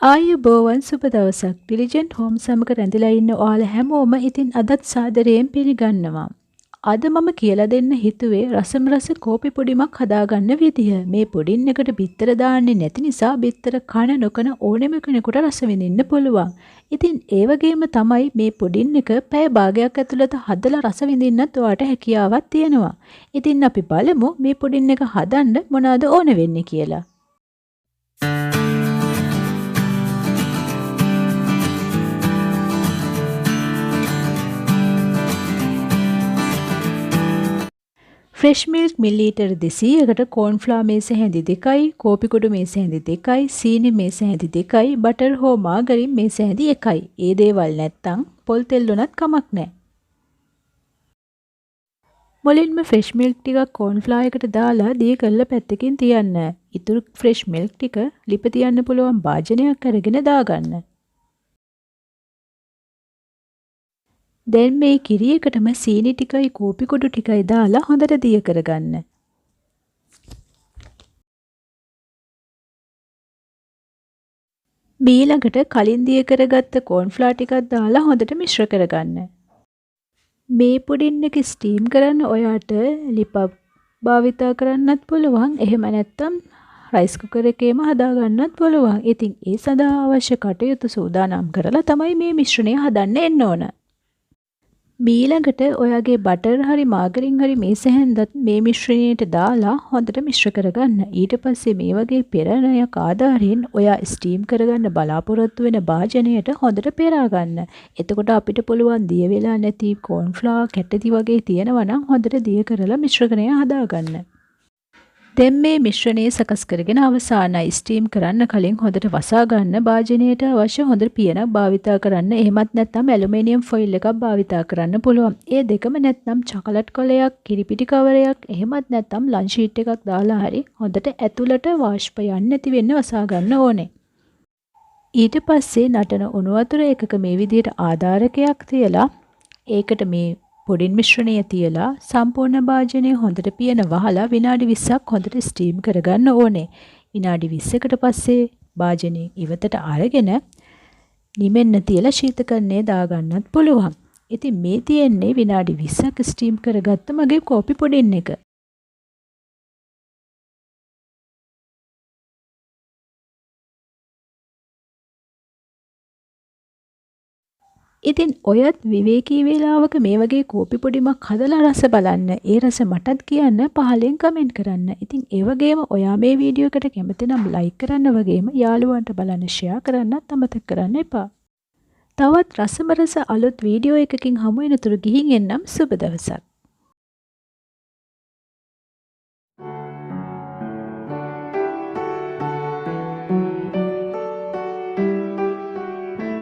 ආයුබෝවන් සුබ දවසක්. ඩිලිජන්ට් හෝම් සමග රැඳිලා ඉන්න ඔයාලා හැමෝම ඉතින් අදත් සාදරයෙන් පිළිගන්නවා. අද මම කියලා දෙන්න හිතුවේ රසම රස කෝපි පොඩිමක් හදාගන්න විදිහ. මේ පුඩින් එකට බිත්තර දාන්නේ නැති නිසා බිත්තර කන නොකන ඕනෙම කෙනෙකුට රස විඳින්න පුළුවන්. ඉතින් ඒ වගේම තමයි මේ පුඩින් එක පැය භාගයක් ඇතුළත හදලා රස විඳින්නත් ඔයාට හැකියාවක් තියෙනවා. ඉතින් අපි බලමු මේ පුඩින් එක හදන්න මොනවද ඕන වෙන්නේ කියලා. ෆ්‍රෙෂ් මිල්ක් මිලිලීටර් 200කට කෝර්න්ෆ්ලවර් මේස හැඳි 2යි, කෝපි කුඩු මේස හැඳි 2යි, සීනි මේස හැඳි 2යි, බටර් හෝ මාගරින් මේස හැඳි 1යි. ඒ දේවල් නැත්තම් පොල් තෙල් උනත් කමක් නැහැ. මුලින්ම ෆ්‍රෙෂ් මිල්ක් ටිකක් කෝර්න්ෆ්ලවර් එකට දාලා දී කරලා පැත්තකින් තියන්න. ඉතුරු ෆ්‍රෙෂ් මිල්ක් ටික ලිප තියන්න පුළුවන් භාජනයක් අරගෙන දාගන්න. දැන් මේ කිරි එකටම සීනි ටිකයි කෝපි කුඩු ටිකයි දාලා හොඳට දිය කරගන්න. ඊළඟට කලින් දිය කරගත්ත කෝර්න්ෆ්ලවර් ටිකක් දාලා හොඳට මිශ්‍ර කරගන්න. මේ පුඩින් එක ස්ටීම් කරන්න ඔයාට ලිපක් භාවිතා කරන්නත් පුළුවන්. එහෙම නැත්නම් රයිස් කුකර් එකේම හදාගන්නත් පුළුවන්. ඉතින් ඒ සඳහා අවශ්‍ය කටයුතු සූදානම් කරලා තමයි මේ මිශ්‍රණය හදන්න එන්න ඕන. ඊළඟට ඔයාගේ බටර් හරි මාගරින් හරි මේස හැන්දත් මේ මිශ්‍රණයට දාලා හොඳට මිශ්‍ර කරගන්න. ඊට පස්සේ මේ වගේ පෙරණයක් ආධාරයෙන් ඔයා ස්ටීම් කරගන්න බලාපොරොත්තු වෙන භාජනයට හොඳට පෙරා ගන්න. එතකොට අපිට පුළුවන් දිය වෙලා නැති කෝර්න්ෆ්ලවර් කැටටි වගේ තියෙනවා නම් හොඳට දිය කරලා මිශ්‍රණය හදාගන්න. දැන් මේ මිශ්‍රණය සකස් කරගෙන අවසానයි. ස්ටීම් කරන්න කලින් හොඳට වසා ගන්න. භාජනයට අවශ්‍ය හොඳ පියනක් භාවිතා කරන්න. එහෙමත් නැත්නම් ඇලුමිනියම් ෆොයිල් එකක් භාවිතා කරන්න පුළුවන්. ඒ දෙකම නැත්නම් චොකලට් කොලයක්, කිරිපිටි කවරයක්, එහෙමත් නැත්නම් ලන්ච් ෂීට් එකක් දාලා හරි හොඳට ඇතුළට වාෂ්ප යන්නේ නැති වෙන්න වසා ගන්න ඕනේ. ඊට පස්සේ නටන උණු වතුර එකක මේ විදිහට ආධාරකයක් තියලා ඒකට මේ පුඩින් මිශ්‍රණය තියලා සම්පූර්ණ භාජනය හොඳට පියන වහලා විනාඩි 20ක් හොඳට ස්ටීම් කරගන්න ඕනේ. විනාඩි 20කට පස්සේ භාජනය ඉවතට අරගෙන නිමෙන්න තියලා ශීතකරණයේ දාගන්නත් පුළුවන්. ඉතින් මේ තියෙන්නේ විනාඩි 20ක් ස්ටීම් කරගත්ත මගේ කෝපි පුඩින් එක. ඉතින් ඔයත් විවේකී වේලාවක මේ වගේ කෝපි පොඩිමක් හදලා රස බලන්න. ඒ රස මටත් කියන්න පහලෙන් කමෙන්ට් කරන්න. ඉතින් ඒ වගේම ඔයා මේ වීඩියෝ එකට කැමති නම් ලයික් කරන්න වගේම යාළුවන්ට බලන්න ෂෙයා කරන්නත් අමතක කරන්න එපා. තවත් රසම රස අලුත් වීඩියෝ එකකින් හමු වෙනතුරු ගිහින් එන්නම්. සුබ දවසක්.